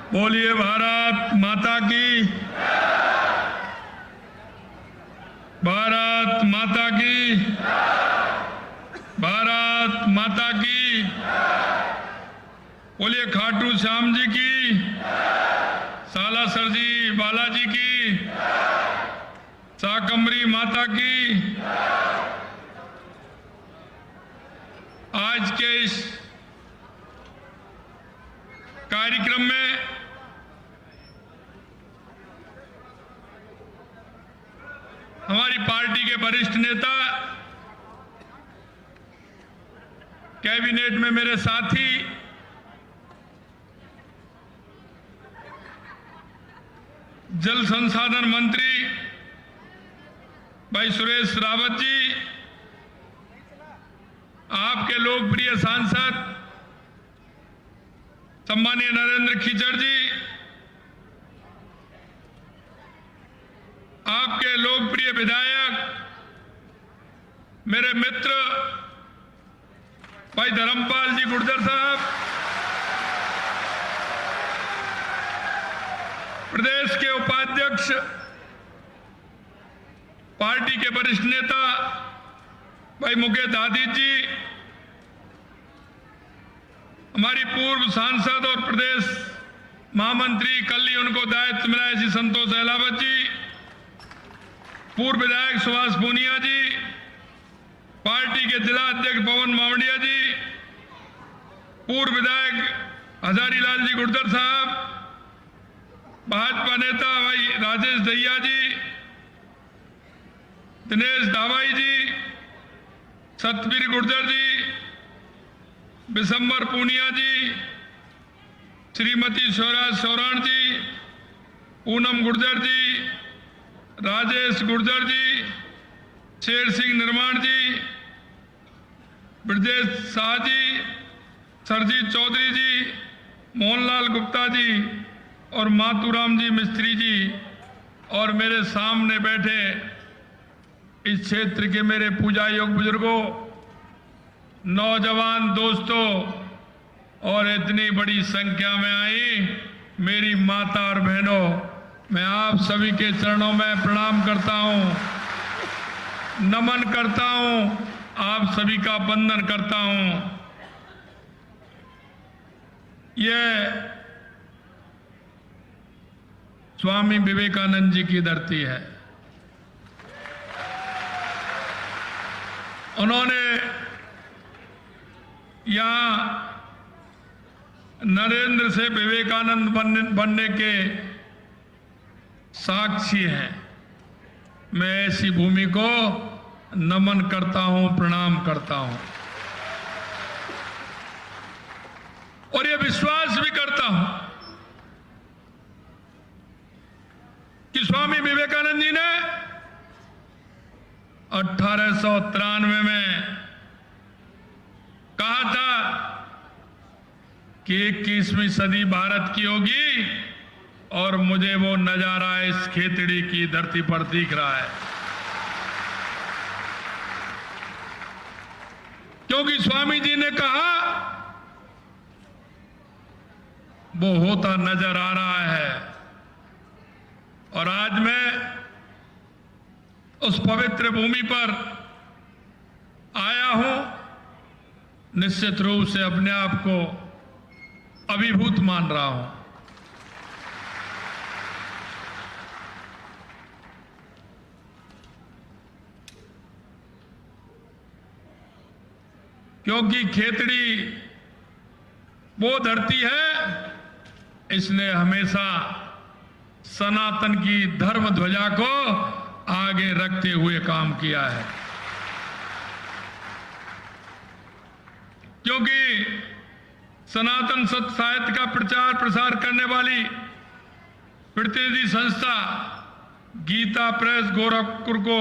बोलिए भारत माता की, भारत माता की, भारत माता की। बोलिए खाटू श्याम जी की, सालासर जी बालाजी की, शाकंभरी माता की। आज के इस कार्यक्रम में हमारी पार्टी के वरिष्ठ नेता, कैबिनेट में मेरे साथी, जल संसाधन मंत्री भाई सुरेश रावत जी, आपके लोकप्रिय सांसद सम्मानीय नरेंद्र खीचड़ जी, आपके लोकप्रिय विधायक मेरे मित्र भाई धर्मपाल जी गुर्जर साहब, प्रदेश के उपाध्यक्ष पार्टी के वरिष्ठ नेता भाई मुकेश आदित्य जी, हमारी पूर्व सांसद और प्रदेश महामंत्री, कल ही उनको दायित्व मिला है, संतोष अहलावत जी, पूर्व विधायक सुभाष पूनिया जी, पार्टी के जिला अध्यक्ष पवन मावड़िया जी, पूर्व विधायक हजारीलाल जी गुर्जर साहब, भाजपा नेता भाई राजेश दहिया जी, दिनेश दावाई जी, सतवीर गुर्जर जी, बिशंबर पूनिया जी, श्रीमती स्वराज सौराण जी, पूनम गुर्जर जी, राजेश गुर्जर जी, शेर सिंह निर्माण जी, ब्रजेश शाह जी, सरजीत चौधरी जी, मोहनलाल गुप्ता जी और मातूराम जी मिस्त्री जी, और मेरे सामने बैठे इस क्षेत्र के मेरे पूजा योग बुजुर्गों, नौजवान दोस्तों और इतनी बड़ी संख्या में आई मेरी माता और बहनों, मैं आप सभी के चरणों में प्रणाम करता हूं, नमन करता हूं, आप सभी का वंदन करता हूं। यह स्वामी विवेकानंद जी की धरती है। उन्होंने यहां नरेंद्र से विवेकानंद बनने के साक्षी हैं। मैं ऐसी भूमि को नमन करता हूं, प्रणाम करता हूं और यह विश्वास भी करता हूं कि स्वामी विवेकानंद जी ने 1893 में कहा था कि 21वीं सदी भारत की होगी और मुझे वो नजारा इस खेतड़ी की धरती पर दिख रहा है, क्योंकि स्वामी जी ने कहा वो होता नजर आ रहा है। और आज मैं उस पवित्र भूमि पर आया हूं, निश्चित रूप से अपने आप को अभिभूत मान रहा हूं। क्योंकि खेतड़ी वो धरती है, इसने हमेशा सनातन की धर्म ध्वजा को आगे रखते हुए काम किया है। क्योंकि सनातन सत्य साहित्य का प्रचार प्रसार करने वाली प्रतिनिधि संस्था गीता प्रेस गोरखपुर को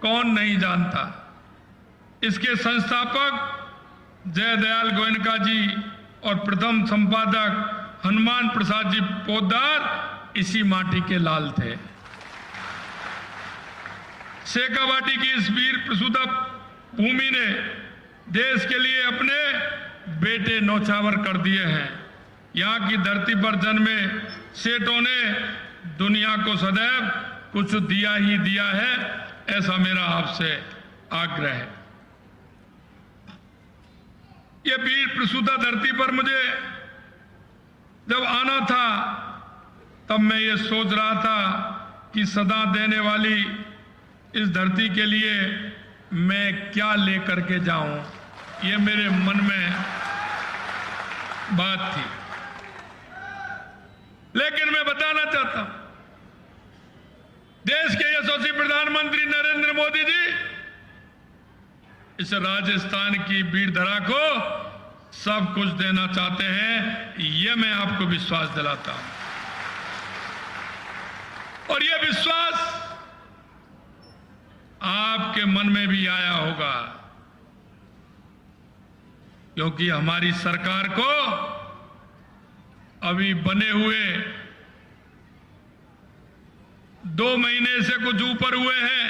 कौन नहीं जानता। इसके संस्थापक जयदयाल गोयनका जी और प्रथम संपादक हनुमान प्रसाद जी पोद्दार इसी माटी के लाल थे। शेखावाटी की इस वीर प्रसूता भूमि ने देश के लिए अपने बेटे नौछावर कर दिए हैं। यहाँ की धरती पर जन्मे सेठों ने दुनिया को सदैव कुछ दिया ही दिया है, ऐसा मेरा आपसे आग्रह है। ये वीर प्रसूता धरती पर मुझे जब आना था तब मैं ये सोच रहा था कि सदा देने वाली इस धरती के लिए मैं क्या लेकर के जाऊं, ये मेरे मन में बात थी। लेकिन मैं बताना चाहता हूं, देश के यशस्वी प्रधानमंत्री नरेंद्र मोदी जी इस राजस्थान की भीड़ धरा को सब कुछ देना चाहते हैं, यह मैं आपको विश्वास दिलाता हूं। और यह विश्वास आपके मन में भी आया होगा, क्योंकि हमारी सरकार को अभी बने हुए 2 महीने से कुछ ऊपर हुए हैं,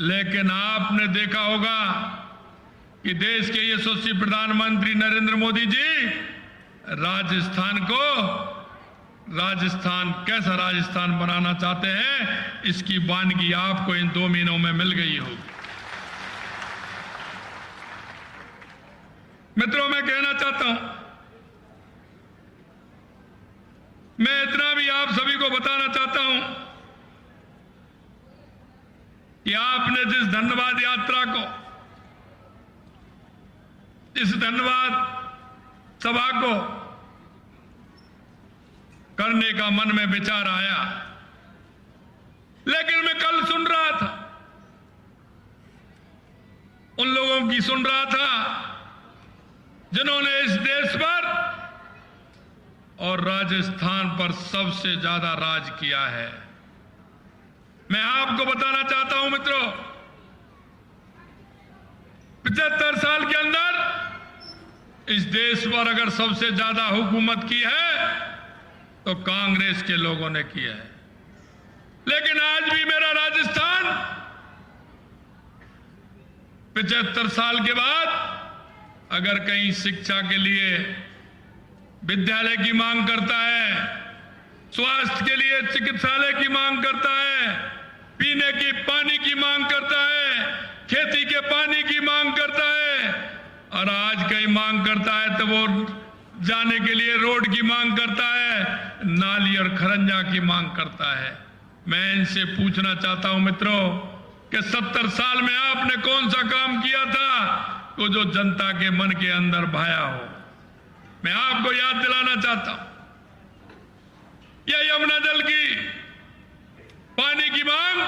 लेकिन आपने देखा होगा कि देश के यशस्वी प्रधानमंत्री नरेंद्र मोदी जी राजस्थान कैसा राजस्थान बनाना चाहते हैं, इसकी वानगी आपको इन 2 महीनों में मिल गई होगी। मित्रों, मैं कहना चाहता हूं, मैं इतना भी आप सभी को बताना चाहता हूं कि आपने जिस धन्यवाद यात्रा को, इस धन्यवाद सभा को करने का मन में विचार आया, लेकिन मैं कल सुन रहा था, उन लोगों की सुन रहा था जिन्होंने इस देश पर और राजस्थान पर सबसे ज्यादा राज किया है। मैं आपको बताना चाहता हूं मित्रों, 75 साल के अंदर इस देश पर अगर सबसे ज्यादा हुकूमत की है तो कांग्रेस के लोगों ने किया है। लेकिन आज भी मेरा राजस्थान 75 साल के बाद अगर कहीं शिक्षा के लिए विद्यालय की मांग करता है, स्वास्थ्य के लिए चिकित्सालय की मांग करता है, पीने की पानी की मांग करता है, खेती के पानी की मांग करता है, और आज कहीं मांग करता है तो वो जाने के लिए रोड की मांग करता है, नाली और खरंजा की मांग करता है। मैं इनसे पूछना चाहता हूं मित्रों कि 70 साल में आपने कौन सा काम किया था तो जो जनता के मन के अंदर भाया हो। मैं आपको याद दिलाना चाहता हूं, यह यमुना जल की पानी की मांग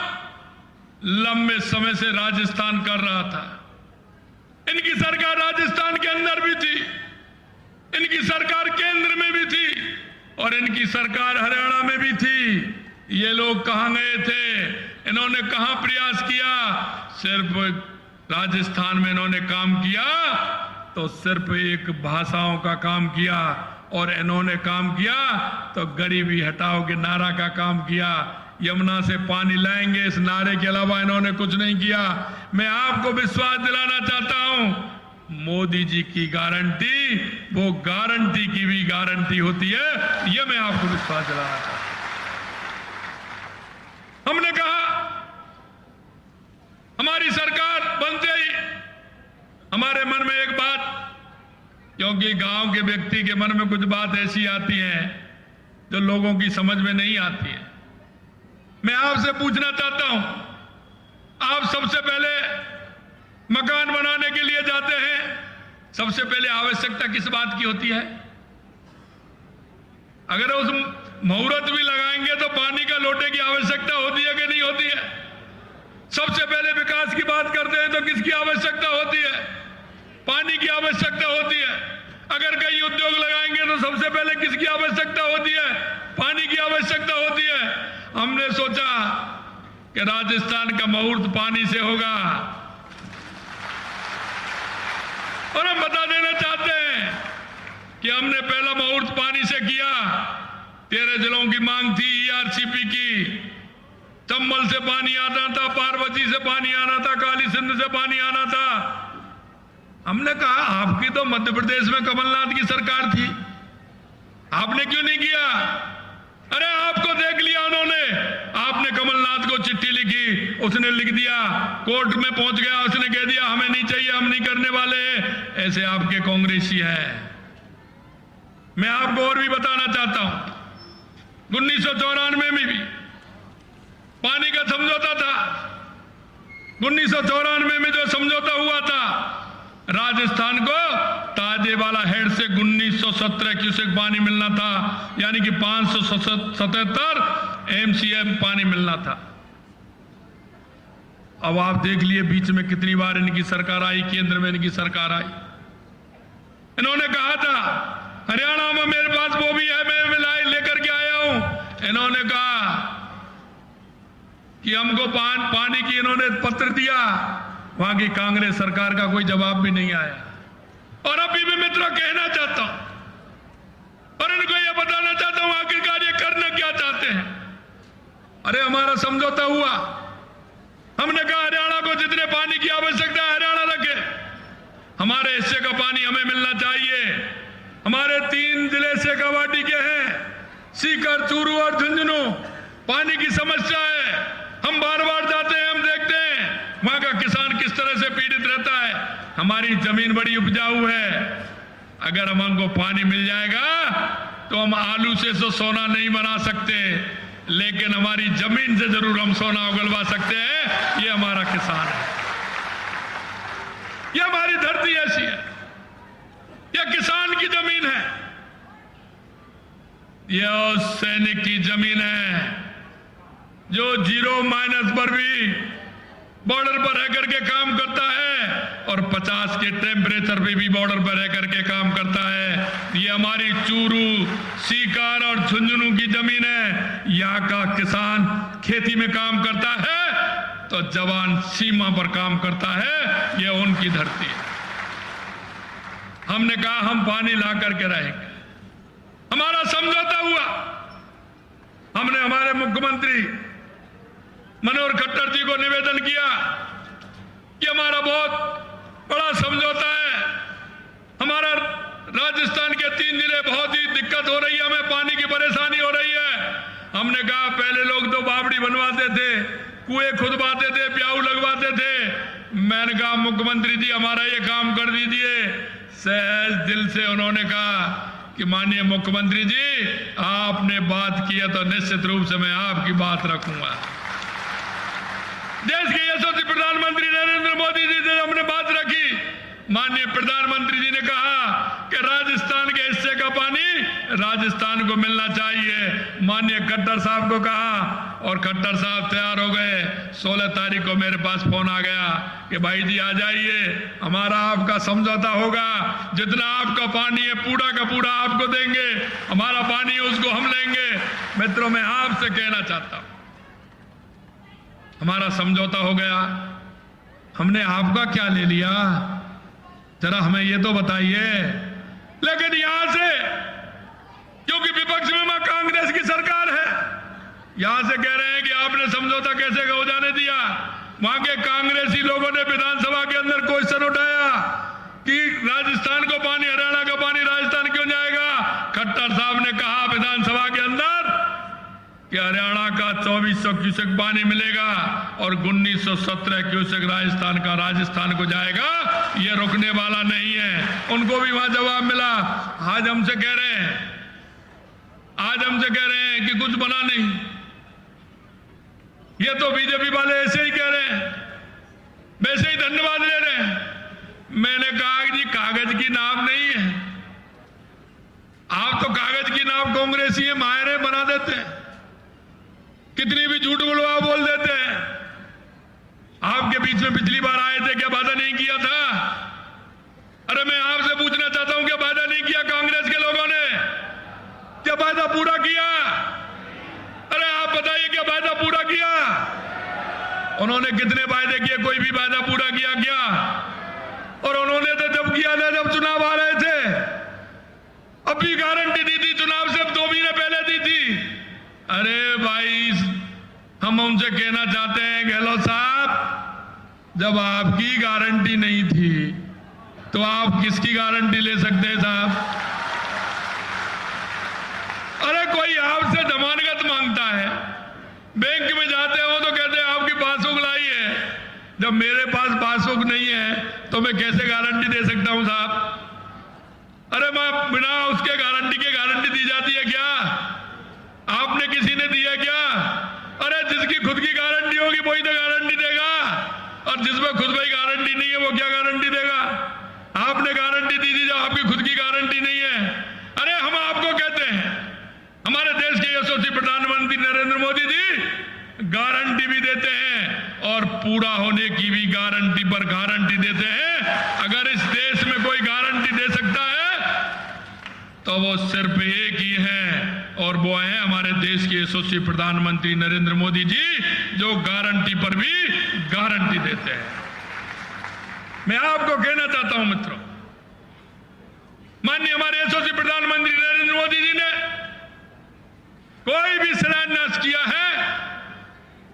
लंबे समय से राजस्थान कर रहा था। इनकी सरकार राजस्थान के अंदर भी थी, इनकी सरकार केंद्र में भी थी और इनकी सरकार हरियाणा में भी थी। ये लोग कहां गए थे, इन्होंने कहां प्रयास किया? सिर्फ राजस्थान में इन्होंने काम किया तो सिर्फ एक भाषाओं का काम किया, और इन्होंने काम किया तो गरीबी हटाओ के नारा का काम किया। यमुना से पानी लाएंगे, इस नारे के अलावा इन्होंने कुछ नहीं किया। मैं आपको विश्वास दिलाना चाहता हूं, मोदी जी की गारंटी वो गारंटी की भी गारंटी होती है, यह मैं आपको विश्वास दिलाना चाहता हूं। हमने कहा हमारी सरकार बनते ही हमारे मन में एक बात, क्योंकि गांव के व्यक्ति के मन में कुछ बात ऐसी आती है जो लोगों की समझ में नहीं आती है। मैं आपसे पूछना चाहता हूं, आप सबसे पहले मकान बनाने के लिए जाते हैं, सबसे पहले आवश्यकता किस बात की होती है? अगर उस मुहूर्त भी लगाएंगे तो पानी का लोटे की आवश्यकता होती है कि नहीं होती है? सबसे पहले विकास की बात करते हैं तो किसकी आवश्यकता होती है? पानी की आवश्यकता होती है। अगर कई उद्योग लगाएंगे तो सबसे पहले किसकी आवश्यकता होती है? पानी की आवश्यकता होती है। हमने सोचा कि राजस्थान का मुहूर्त पानी से होगा, और हम बता देना चाहते हैं कि हमने पहला मुहूर्त पानी से किया। 13 जिलों की मांग थी ईआरसीपी की। चंबल से पानी आना था, पार्वती से पानी आना था, काली सिंध से पानी आना था। हमने कहा आपकी तो मध्य प्रदेश में कमलनाथ की सरकार थी, आपने क्यों नहीं किया? अरे आपको देख लिया उन्होंने, आपने कमलनाथ को चिट्ठी लिखी, उसने लिख दिया, कोर्ट में पहुंच गया, उसने कह दिया हमें नहीं चाहिए, हम नहीं करने वाले। ऐसे आपके कांग्रेसी है। मैं आपको और भी बताना चाहता हूं, 1994 में भी पानी का समझौता था। 1994 में जो समझौता हुआ था, राजस्थान को ताजेवाला हेड से 1917 क्यूसेक पानी मिलना था, यानी कि 577 एमसीएम पानी मिलना था। अब आप देख लिए बीच में कितनी बार इनकी सरकार आई, केंद्र में इनकी सरकार आई। इन्होंने कहा था हरियाणा में मेरे पास वो भी है, मैं मिलाई लेकर के आया हूं। इन्होंने कहा कि हमको पानी की इन्होंने पत्र दिया, वहां की कांग्रेस सरकार का कोई जवाब भी नहीं आया। और अभी भी मित्रों कहना चाहता हूं और इनको यह बताना चाहता हूं आखिरकार ये करना क्या चाहते हैं। अरे हमारा समझौता हुआ, हमने कहा हरियाणा को जितने पानी की आवश्यकता है हरियाणा रखे, हमारे हिस्से का पानी हमें मिलना चाहिए। हमारे 3 जिले शेखावाटी के हैं, सीकर, चूरू और झुंझुनू। पानी की समस्या है, हम बार बार जाते हैं, हम देखते हैं वहां का किसान किस तरह से पीड़ित रहता है। हमारी जमीन बड़ी उपजाऊ है, अगर हमको पानी मिल जाएगा तो हम आलू से तो सोना नहीं बना सकते, लेकिन हमारी जमीन से जरूर हम सोना उगलवा सकते हैं। ये हमारा किसान है, ये हमारी धरती ऐसी है, यह किसान की जमीन है, यह उस सैनिक की जमीन है जो 0- पर भी बॉर्डर पर रह करके काम करता है और 50 के टेम्परेचर पे भी बॉर्डर पर रह करके काम करता है। ये हमारी चूरू, सीकर और झुंझुनू की जमीन है। यहाँ का किसान खेती में काम करता है तो जवान सीमा पर काम करता है, ये उनकी धरती है। हमने कहा हम पानी ला करके रहेंगे, हमारा समझौता हुआ। हमने हमारे मुख्यमंत्री मनोहर खट्टर जी को निवेदन किया कि हमारा बहुत बड़ा समझौता है, हमारा राजस्थान के 3 जिले बहुत ही दिक्कत हो रही है, हमें पानी की परेशानी हो रही है। हमने कहा पहले लोग तो बावड़ी बनवाते थे, कुएं खुदवाते थे, प्याऊ लगवाते थे। मैंने कहा मुख्यमंत्री जी हमारा ये काम कर दीजिए। सहज दिल से उन्होंने कहा कि माननीय मुख्यमंत्री जी आपने बात की है तो निश्चित रूप से मैं आपकी बात रखूंगा। देश के यशस्वी प्रधानमंत्री नरेंद्र मोदी जी से हमने बात रखी। माननीय प्रधानमंत्री जी ने कहा कि राजस्थान के हिस्से का पानी राजस्थान को मिलना चाहिए। माननीय खट्टर साहब को कहा और खट्टर साहब तैयार हो गए। 16 तारीख को मेरे पास फोन आ गया कि भाई जी आ जाइए, हमारा आपका समझौता होगा, जितना आपका पानी है पूरा का पूरा आपको देंगे, हमारा पानी उसको हम लेंगे। मित्रों मैं आपसे कहना चाहता हूं हमारा समझौता हो गया, हमने आपका क्या ले लिया, जरा हमें ये तो बताइए। लेकिन यहां से क्योंकि विपक्ष में मां कांग्रेस की सरकार है, यहां से कह रहे हैं कि आपने समझौता कैसे हो जाने दिया। वहां के कांग्रेसी लोगों ने विधानसभा के अंदर क्वेश्चन उठाया कि राजस्थान को पानी, हरियाणा का पानी राजस्थान क्यों जाएगा। खट्टर साहब ने कहा विधानसभा के अंदर कि हरियाणा का 2400 क्यूसेक पानी मिलेगा और 1917 क्यूसेक राजस्थान का राजस्थान को जाएगा, ये रुकने वाला नहीं है। उनको भी वहां जवाब मिला। आज हमसे कह रहे हैं कि कुछ बना नहीं, ये तो बीजेपी वाले ऐसे ही कह रहे हैं, वैसे ही धन्यवाद ले रहे हैं। मैंने कहा कि जी कागज की नाव नहीं है, आप तो कागज की नाव कांग्रेसी है मायरे बना देते हैं, कितनी भी झूठ बुलवा बोल देते हैं। आपके बीच में पिछली बार आए थे, क्या वादा नहीं किया था? अरे मैं आपसे पूछना चाहता हूं क्या वादा नहीं किया कांग्रेस के लोगों ने? क्या वादा पूरा किया? अरे आप बताइए क्या वादा पूरा किया? उन्होंने कितने वायदे किए, कोई भी वादा पूरा किया क्या? और उन्होंने तो जब किया था जब चुनाव आ रहे थे, अभी गारंटी दी थी, चुनाव से 2 महीने पहले दी थी। अरे भाई हम उनसे कहना चाहते हैं गहलोत साहब, जब आपकी गारंटी नहीं थी तो आप किसकी गारंटी ले सकते हैं साहब? अरे कोई आपसे जमानत मांगता है, बैंक में जाते हो तो कहते हैं आपकी पासबुक लाई है। जब मेरे पास पासबुक नहीं है तो मैं कैसे गारंटी दे सकता हूं साहब? अरे मैं बिना उसके गारंटी के गारंटी दी जाती है क्या? आपने किसी ने दिया क्या? अरे जिसकी खुद की गारंटी होगी वही तो गारंटी देगा, और जिसमें खुद भाई गारंटी नहीं है वो क्या गारंटी देगा? आपने गारंटी दी थी जब आपकी खुद की गारंटी नहीं है। अरे हम आपको कहते हैं, हमारे देश के यशस्वी प्रधानमंत्री नरेंद्र मोदी जी गारंटी भी देते हैं और पूरा होने की भी गारंटी पर गारंटी देते हैं। अगर इस देश में कोई गारंटी दे सकता है तो वो सिर्फ एक ही है, और वो है हमारे देश के यशस्वी प्रधानमंत्री नरेंद्र मोदी जी, जो गारंटी पर भी गारंटी देते हैं। मैं आपको कहना चाहता हूं मित्रों, माननीय हमारे यशस्वी प्रधानमंत्री नरेंद्र मोदी जी ने कोई भी शिलान्यास किया है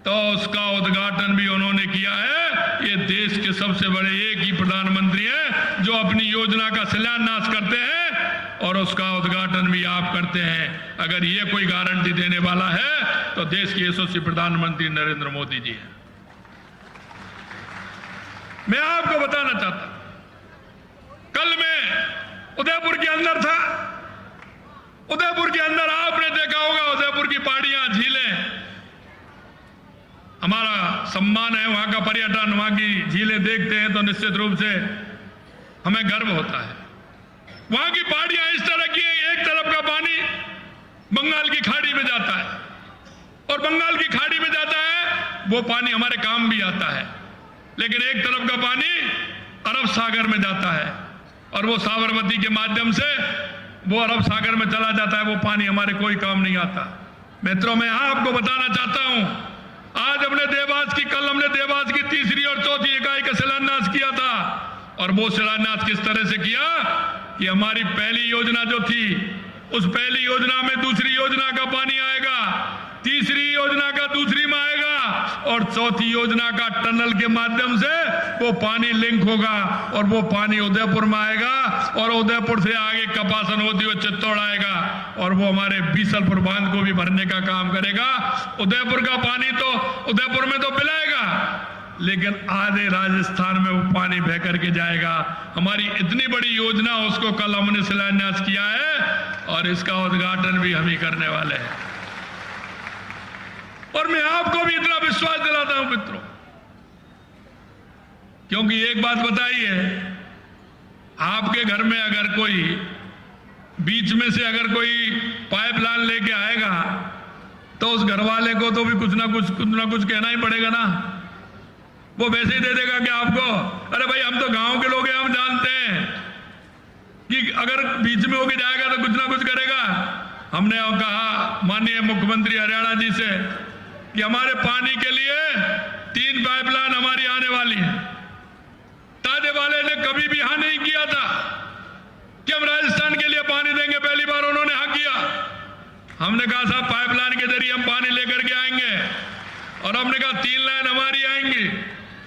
तो उसका उद्घाटन भी उन्होंने किया है। ये देश के सबसे बड़े एक ही प्रधानमंत्री हैं जो अपनी योजना का शिलान्यास करते हैं और उसका उद्घाटन भी आप करते हैं। अगर ये कोई गारंटी देने वाला है तो देश के यशस्वी प्रधानमंत्री नरेंद्र मोदी जी हैं। मैं आपको बताना चाहता हूं, कल मैं उदयपुर के अंदर था। उदयपुर के अंदर आपने देखा होगा उदयपुर की पहाड़ियां, झीलें, हमारा सम्मान है वहां का पर्यटन। वहां की झीलें देखते हैं तो निश्चित रूप से हमें गर्व होता है। वहां की पहाड़ियां इस तरह की है, एक तरफ का पानी बंगाल की खाड़ी में जाता है, और बंगाल की खाड़ी में जाता है वो पानी हमारे काम भी आता है, लेकिन एक तरफ का पानी अरब सागर में जाता है और वो साबरमती के माध्यम से वो अरब सागर में चला जाता है। वो पानी हमारे कोई काम नहीं आता। मित्रों, मैं आपको बताना चाहता हूं, आज हमने देवास की, कल हमने देवास की तीसरी और चौथी इकाई का शिलान्यास किया था, और वो शिलान्यास किस तरह से किया कि हमारी पहली योजना जो थी उस पहली योजना में दूसरी योजना का पानी आएगा, तीसरी योजना का दूसरी में आएगा, और चौथी योजना का टनल के माध्यम से वो पानी लिंक होगा और वो पानी उदयपुर में आएगा, और उदयपुर से आगे कपासन होती हुई चित्तौड़ आएगा, और वो हमारे बीसलपुर बांध को भी भरने का काम करेगा। उदयपुर का पानी तो उदयपुर में तो पिलाएगा, लेकिन आधे राजस्थान में वो पानी बह करके जाएगा। हमारी इतनी बड़ी योजना, उसको कल हमने शिलान्यास किया है और इसका उद्घाटन भी हम ही करने वाले हैं। और मैं आपको भी इतना विश्वास दिलाता हूं मित्रों, क्योंकि एक बात बताइए, आपके घर में अगर कोई बीच में से अगर कोई पाइपलाइन लेके आएगा तो उस घर वाले को तो भी कुछ ना कुछ कहना ही पड़ेगा ना। वो वैसे ही दे देगा कि आपको, अरे भाई हम तो गांव के लोग हैं, हम जानते हैं कि अगर बीच में होके जाएगा तो कुछ ना कुछ करेगा। हमने कहा माननीय मुख्यमंत्री हरियाणा जी से कि हमारे पानी के लिए 3 पाइपलाइन हमारी आने वाली है। ताजे वाले ने कभी भी हाँ नहीं किया था कि हम राजस्थान के लिए पानी देंगे, पहली बार उन्होंने हाँ किया। हमने कहा साहब पाइपलाइन के जरिए हम पानी लेकर के आएंगे, और हमने कहा 3 लाइन हमारी आएंगी,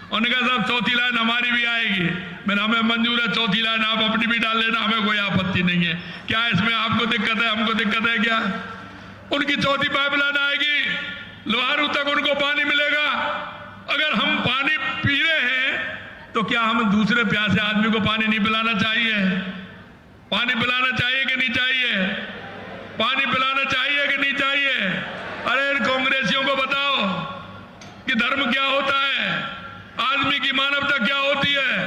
उन्होंने कहा साहब चौथी लाइन हमारी भी आएगी। मैंने हमें मंजूर है, चौथी लाइन आप अपनी भी डाल लेना, हमें कोई आपत्ति नहीं है। क्या इसमें आपको दिक्कत है, हमको दिक्कत है क्या? उनकी चौथी पाइपलाइन आएगी, लोहारू तक उनको पानी मिलेगा। अगर हम पानी पी रहे हैं तो क्या हम दूसरे प्यासे आदमी को पानी नहीं पिलाना चाहिए? पानी पिलाना चाहिए कि नहीं चाहिए? पानी पिलाना चाहिए कि नहीं चाहिए? अरे इन कांग्रेसियों को बताओ कि धर्म क्या होता है, आदमी की मानवता क्या होती है।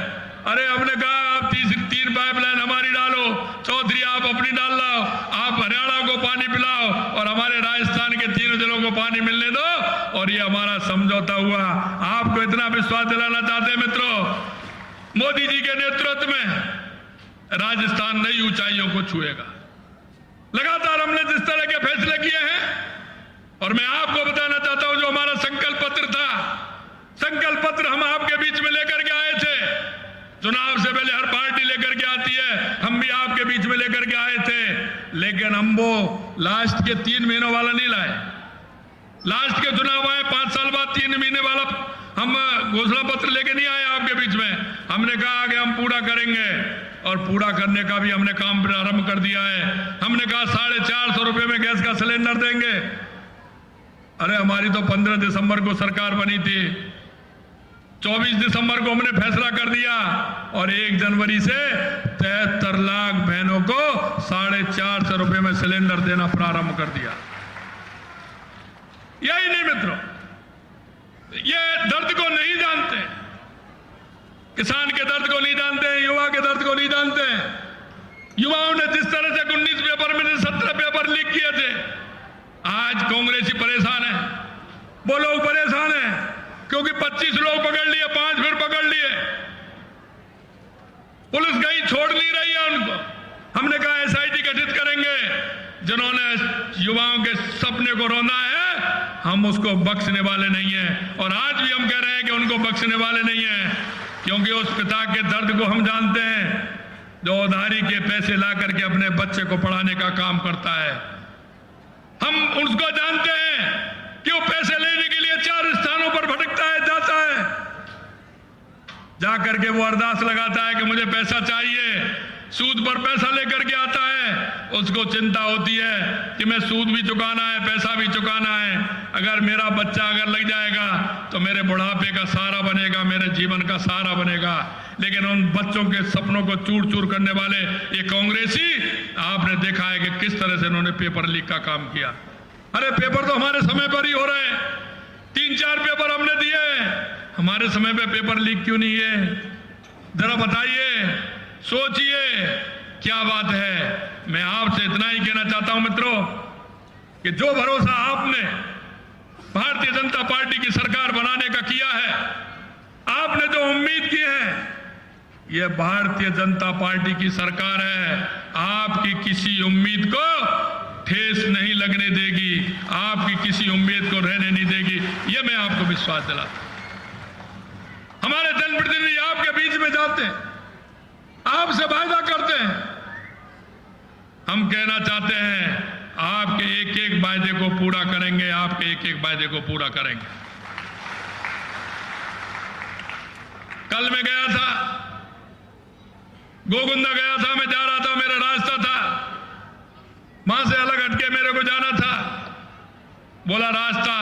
अरे हमने कहा आप 3 पाइपलाइन हमारी डालो, चौथी आप अपनी डाल लो, आप हरियाणा को पानी पिलाओ और हमारे राजस्थान के 3 जिलों को पानी मिलने दो, और ये हमारा समझौता हुआ। आपको इतना विश्वास दिलाना चाहते हैं मित्रों, मोदी जी के नेतृत्व में राजस्थान नई ऊंचाइयों को छुएगा। लगातार हमने जिस तरह के फैसले किए हैं, और मैं आपको बताना चाहता हूं जो हमारा संकल्प पत्र था, संकल्प पत्र हम आपके बीच में लेकर के आए थे। चुनाव से पहले हर पार्टी लेकर के आती है, हम भी आपके बीच में लेकर के आए थे, लेकिन हम वो लास्ट के 3 महीनों वाला नहीं लाए। लास्ट के चुनाव आए 5 साल बाद 3 महीने वाला हम घोषणा पत्र लेके नहीं आए आपके बीच में। हमने कहा कि हम पूरा करेंगे और पूरा करने का भी हमने काम प्रारंभ कर दिया है। हमने कहा 450 रुपए में गैस का सिलेंडर देंगे। अरे हमारी तो 15 दिसंबर को सरकार बनी थी, 24 दिसंबर को हमने फैसला कर दिया और 1 जनवरी से 73 लाख बहनों को 450 रुपए में सिलेंडर देना प्रारंभ कर दिया। यही नहीं मित्रों, ये दर्द को नहीं जानते, किसान के दर्द को नहीं जानते, युवा के दर्द को नहीं जानते। युवाओं ने जिस तरह से 19 पेपर में 17 पेपर लीक किए थे, आज कांग्रेसी परेशान है, वो लोग परेशान हैं क्योंकि 25 लोग पकड़ लिए, 5 फिर पकड़ लिए, पुलिस कहीं छोड़ नहीं रही है उनको। हमने कहा SIT गठित करेंगे, जिन्होंने युवाओं के सपने को रौंदा है हम उसको बख्शने वाले नहीं हैं। और आज भी हम कह रहे हैं कि उनको बख्शने वाले नहीं हैं, क्योंकि उस पिता के दर्द को हम जानते हैं जो उधारी के पैसे ला करके अपने बच्चे को पढ़ाने का काम करता है। हम उसको जानते हैं कि वो पैसे लेने के लिए 4 स्थानों पर भटकता है, जाता है, जा करके वो अरदास लगाता है कि मुझे पैसा चाहिए, सूद पर पैसा लेकर के आता है। उसको चिंता होती है कि मैं सूद भी चुकाना है, पैसा भी चुकाना है, अगर मेरा बच्चा अगर लग जाएगा तो मेरे बुढ़ापे का सहारा बनेगा, मेरे जीवन का सहारा बनेगा। लेकिन उन बच्चों के सपनों को चूर चूर करने वाले ये कांग्रेसी, आपने देखा है कि किस तरह से इन्होंने पेपर लीक का काम किया। अरे पेपर तो हमारे समय पर ही हो रहे हैं, 3-4 पेपर हमने दिए, हमारे समय पे पेपर लीक क्यों नहीं है? जरा बताइए, सोचिए क्या बात है। मैं आपसे इतना ही कहना चाहता हूं मित्रों कि जो भरोसा आपने भारतीय जनता पार्टी की सरकार बनाने का किया है, आपने जो उम्मीद की है, यह भारतीय जनता पार्टी की सरकार है, आपकी किसी उम्मीद को ठेस नहीं लगने देगी, आपकी किसी उम्मीद को रहने नहीं देगी, यह मैं आपको विश्वास दिलाता हूं। हमारे जनप्रतिनिधि आपके बीच में जाते हैं, आपसे वादा करते हैं, हम कहना चाहते हैं आपके एक एक वायदे को पूरा करेंगे, आपके एक एक वायदे को पूरा करेंगे। कल मैं गया था, गोगुंदा गया था, मैं जा रहा था, मेरा रास्ता था, वहां से अलग हटके मेरे को जाना था। बोला रास्ता,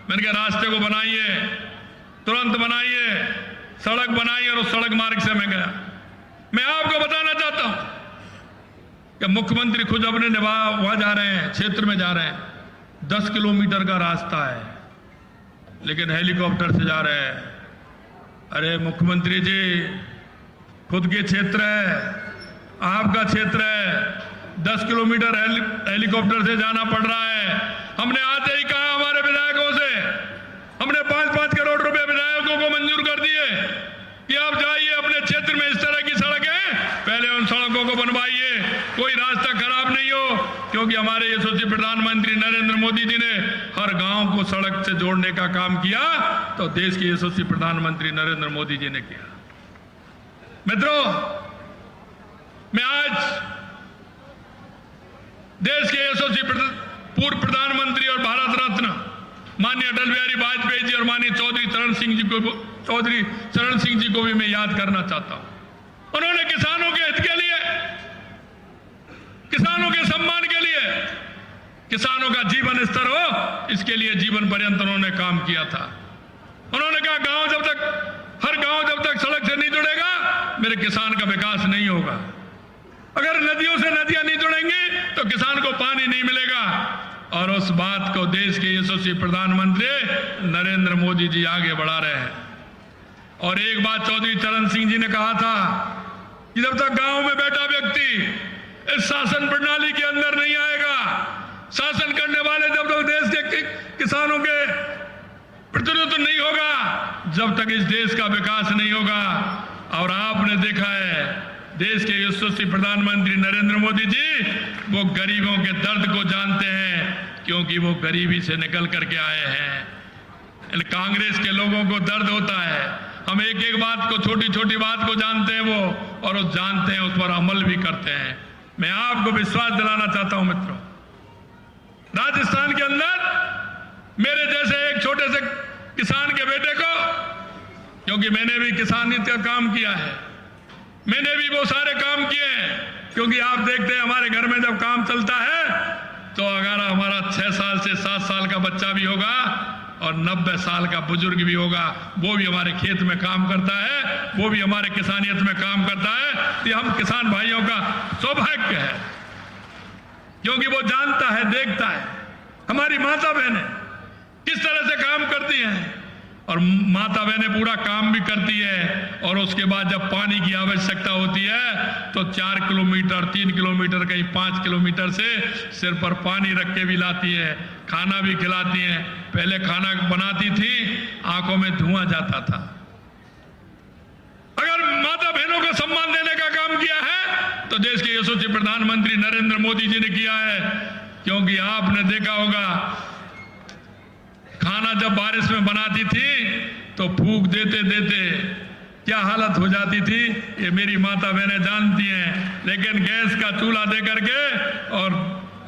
मैंने कहा रास्ते को बनाइए, तुरंत बनाइए, सड़क बनाइए, और उस सड़क मार्ग से मैं गया। मैं आपको बताना चाहता हूं कि मुख्यमंत्री खुद अपने वहां जा रहे हैं, क्षेत्र में जा रहे हैं, 10 किलोमीटर का रास्ता है, लेकिन हेलीकॉप्टर से जा रहे हैं। अरे मुख्यमंत्री जी, खुद के क्षेत्र है, आपका क्षेत्र है, 10 किलोमीटर हेलीकॉप्टर से जाना पड़ रहा है। हमने आते ही कहा हमारे विधायकों से, हमने 5-5 करोड़ रुपए विधायकों को मंजूर कर दिए कि आप जाइए अपने क्षेत्र में, इस तरह की सड़क है, पहले उन सड़कों को बनवाइए, कोई रास्ता खराब नहीं हो, क्योंकि हमारे यशस्वी प्रधानमंत्री नरेंद्र मोदी जी ने हर गांव को सड़क से जोड़ने का काम किया, तो देश के यशस्वी प्रधानमंत्री नरेंद्र मोदी जी ने किया। मित्रों, मैं आज देश के यशस्वी पूर्व प्रधानमंत्री और भारत रत्न माननीय अटल बिहारी वाजपेयी जी और माननीय चौधरी चरण सिंह जी को भी मैं याद करना चाहता हूं। उन्होंने किसानों के हित के लिए, किसानों के सम्मान के लिए, किसानों का जीवन स्तर हो, इसके लिए जीवन पर्यंत उन्होंने काम किया था। उन्होंने कहा हर गांव जब तक सड़क से नहीं जुड़ेगा, मेरे किसान का विकास नहीं होगा। अगर नदियों से नदियां नहीं जुड़ेंगी तो किसान को पानी नहीं मिलेगा। और उस बात को देश के यशस्वी प्रधानमंत्री नरेंद्र मोदी जी आगे बढ़ा रहे हैं। और एक बात चौधरी चरण सिंह जी ने कहा था कि जब तक गांव में बैठा व्यक्ति इस शासन प्रणाली के अंदर नहीं आएगा, शासन करने वाले जब तक देश के किसानों के प्रतिनिधित्व नहीं होगा, जब तक इस देश का विकास नहीं होगा। और आपने देखा है देश के यशस्वी प्रधानमंत्री नरेंद्र मोदी जी वो गरीबों के दर्द को जानते हैं, क्योंकि वो गरीबी से निकल करके आए हैं। कांग्रेस के लोगों को दर्द होता है, हम एक एक बात को, छोटी छोटी बात को जानते हैं वो, और वो जानते हैं, उस पर अमल भी करते हैं। मैं आपको विश्वास दिलाना चाहता हूं मित्रों, राजस्थान के अंदर मेरे जैसे एक छोटे से किसान के बेटे को, क्योंकि मैंने भी किसानी का काम किया है, मैंने भी वो सारे काम किए हैं। क्योंकि आप देखते हैं हमारे घर में जब काम चलता है तो अगर हमारा 6 साल से 7 साल का बच्चा भी होगा और 90 साल का बुजुर्ग भी होगा, वो भी हमारे खेत में काम करता है, वो भी हमारे किसानियत में काम करता है। ये हम किसान भाइयों का सौभाग्य है, क्योंकि वो जानता है, देखता है हमारी माता बहनें किस तरह से काम करती हैं, और माता बहनें पूरा काम भी करती है। और उसके बाद जब पानी की आवश्यकता होती है तो 4 किलोमीटर 3 किलोमीटर कहीं 5 किलोमीटर से सिर पर पानी रख के भी लाती है, खाना भी खिलाती हैं। पहले खाना बनाती थी, आंखों में धुआं जाता था। अगर माता बहनों को सम्मान देने का काम किया है तो देश के यशस्वी प्रधानमंत्री नरेंद्र मोदी जी ने किया है। क्योंकि आपने देखा होगा खाना जब बारिश में बनाती थी तो फूंक देते देते क्या हालत हो जाती थी, ये मेरी माता बहनें जानती हैं। लेकिन गैस का चूल्हा दे करके और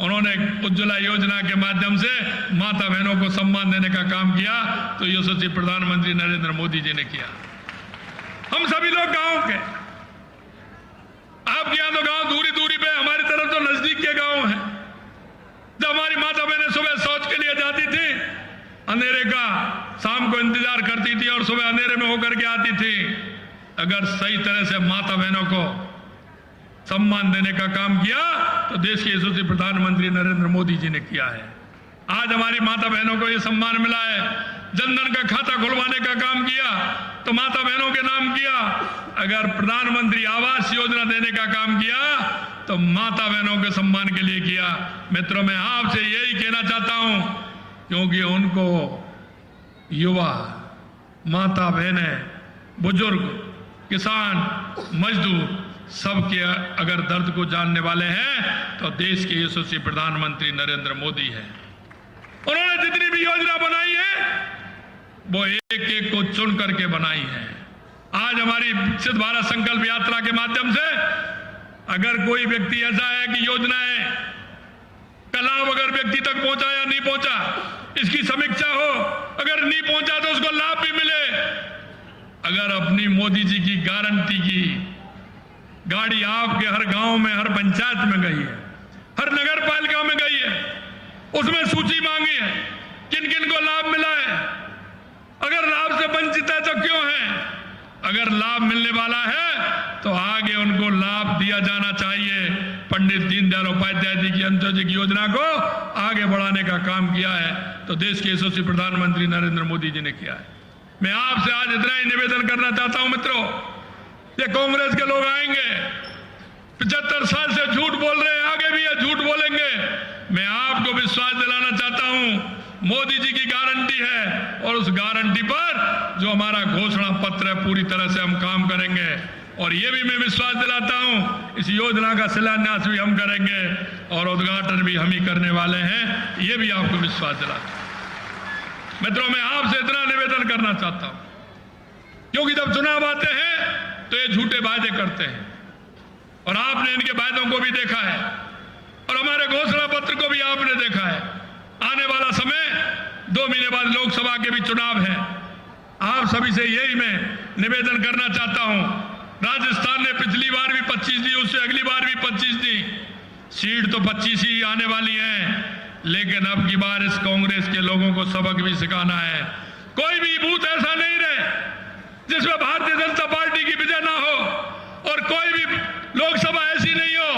उन्होंने उज्ज्वला योजना के माध्यम से माता बहनों को सम्मान देने का काम किया, तो यशस्वी प्रधानमंत्री नरेंद्र मोदी जी ने किया। हम सभी लोग गांव के, आपके यहां तो गांव दूरी दूरी पे, हमारी तरफ तो नजदीक के गांव हैं। जब हमारी माता बहनें सुबह शौच के लिए जाती थी, अंधेरे का शाम को इंतजार करती थी और सुबह अंधेरे में होकर के आती थी। अगर सही तरह से माता बहनों को सम्मान देने का काम किया तो देश के यशस्वी प्रधानमंत्री नरेंद्र मोदी जी ने किया है। आज हमारी माता बहनों को यह सम्मान मिला है। जनधन का खाता खुलवाने का काम किया तो माता बहनों के नाम किया। अगर प्रधानमंत्री आवास योजना देने का काम किया तो माता बहनों के सम्मान के लिए किया। मित्रों, मैं आपसे यही कहना चाहता हूं, क्योंकि उनको युवा, माता बहनें, बुजुर्ग, किसान, मजदूर सबके अगर दर्द को जानने वाले हैं तो देश के यशस्वी प्रधानमंत्री नरेंद्र मोदी हैं। उन्होंने जितनी भी योजना बनाई है वो एक एक को चुन करके बनाई है। आज हमारी विकसित भारत संकल्प यात्रा के माध्यम से अगर कोई व्यक्ति ऐसा है कि योजनाएं का लाभ अगर व्यक्ति तक पहुंचा या नहीं पहुंचा, इसकी समीक्षा हो। अगर नहीं पहुंचा तो उसको लाभ भी मिले। अगर अपनी मोदी जी की गारंटी की गाड़ी आपके हर गांव में, हर पंचायत में गई है, हर नगर पालिका में गई है, उसमें सूची मांगी है किन किन को लाभ मिला है। अगर लाभ से वंचित है तो क्यों है? अगर लाभ मिलने वाला है तो आगे उनको लाभ दिया जाना चाहिए। पंडित दीनदयाल उपाध्याय जी की अंत्योदय की योजना को आगे बढ़ाने का काम किया है तो देश के यशस्वी प्रधानमंत्री नरेंद्र मोदी जी ने किया है। मैं आपसे आज इतना ही निवेदन करना चाहता हूं मित्रों, ये कांग्रेस के लोग आएंगे 75 साल से झूठ बोल रहे हैं, आगे भी ये झूठ बोलेंगे। मैं आपको विश्वास दिलाना चाहता हूं, मोदी जी की गारंटी है और उस गारंटी पर जो हमारा घोषणा पत्र है पूरी तरह से हम काम करेंगे। और ये भी मैं विश्वास दिलाता हूं, इस योजना का शिलान्यास भी हम करेंगे और उद्घाटन भी हम ही करने वाले हैं, ये भी आपको विश्वास दिलाता हूं। मित्रों, मैं आपसे इतना निवेदन करना चाहता हूं, क्योंकि जब चुनाव आते हैं तो ये झूठे वादे करते हैं और आपने इनके वादों को भी देखा है और हमारे घोषणा पत्र को भी आपने देखा है। आने वाला समय 2 महीने बाद लोकसभा के भी चुनाव है। आप सभी से यही मैं निवेदन करना चाहता हूं, राजस्थान ने पिछली बार भी 25 दी, उससे अगली बार भी 25 दी, सीट तो 25 ही आने वाली है। लेकिन अब की बार इस कांग्रेस के लोगों को सबक भी सिखाना है। कोई भी बूथ ऐसा नहीं रहे जिसमें भारतीय जनता पार्टी की विजय ना हो और कोई भी लोकसभा ऐसी नहीं हो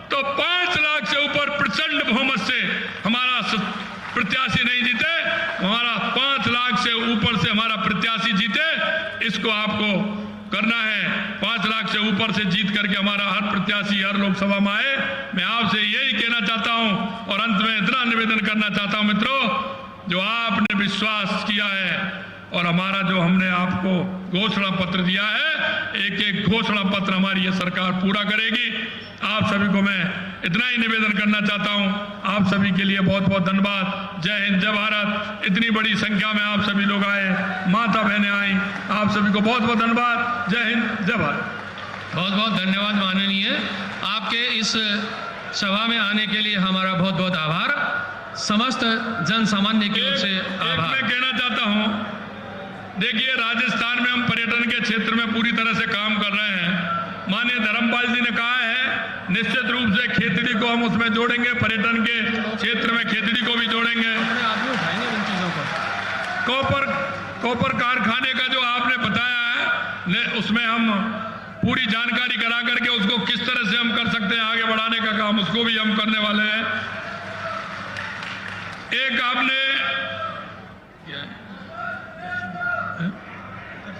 तो 5 लाख से ऊपर प्रचंड बहुमत से हमारा प्रत्याशी नहीं जीते, हमारा 5 लाख से ऊपर से हमारा प्रत्याशी जीते, इसको आपको करना है। 5 लाख से ऊपर से जीत करके हमारा हर प्रत्याशी हर लोकसभा में आए। मैं आपसे यही कहना चाहता हूं और अंत में इतना निवेदन करना चाहता हूं मित्रों, जो आपने विश्वास किया है और हमारा जो हमने आपको घोषणा पत्र दिया है, एक एक घोषणा पत्र हमारी ये सरकार पूरा करेगी। आप सभी को मैं इतना ही निवेदन करना चाहता हूं। आप सभी के लिए बहुत बहुत धन्यवाद। जय हिंद, जय भारत। इतनी बड़ी संख्या में आप सभी लोग आए, माता बहनें आई, आप सभी को बहुत बहुत धन्यवाद। जय हिंद, जय भारत। बहुत बहुत धन्यवाद माननीय, आपके इस सभा में आने के लिए हमारा बहुत बहुत आभार। समस्त जन सामान्य की ओर से आभार। मैं कहना चाहता हूं, देखिए, राजस्थान में हम पर्यटन के क्षेत्र में पूरी तरह से काम कर रहे हैं। माननीय धर्मपाल जी ने कहा है, निश्चित रूप से खेतड़ी को हम उसमें जोड़ेंगे, पर्यटन के क्षेत्र में खेतड़ी को भी जोड़ेंगे। कॉपर कारखाने का जो आपने बताया है, उसमें हम पूरी जानकारी करा करके उसको किस तरह से हम कर सकते हैं आगे बढ़ाने का काम, उसको भी हम करने वाले हैं। एक आपने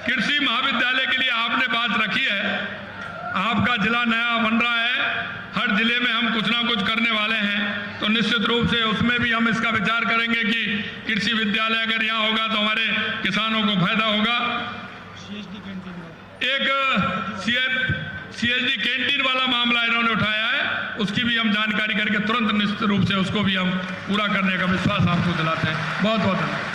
कृषि महाविद्यालय के लिए आपने बात रखी है। आपका जिला नया बन रहा है, हर जिले में हम कुछ ना कुछ करने वाले हैं, तो निश्चित रूप से उसमें भी हम इसका विचार करेंगे कि कृषि विद्यालय अगर यहाँ होगा तो हमारे किसानों को फायदा होगा। एक सीएचडी कैंटीन वाला मामला इन्होंने उठाया है, उसकी भी हम जानकारी करके तुरंत निश्चित रूप से उसको भी हम पूरा करने का विश्वास आपको दिलाते हैं। बहुत बहुत धन्यवाद।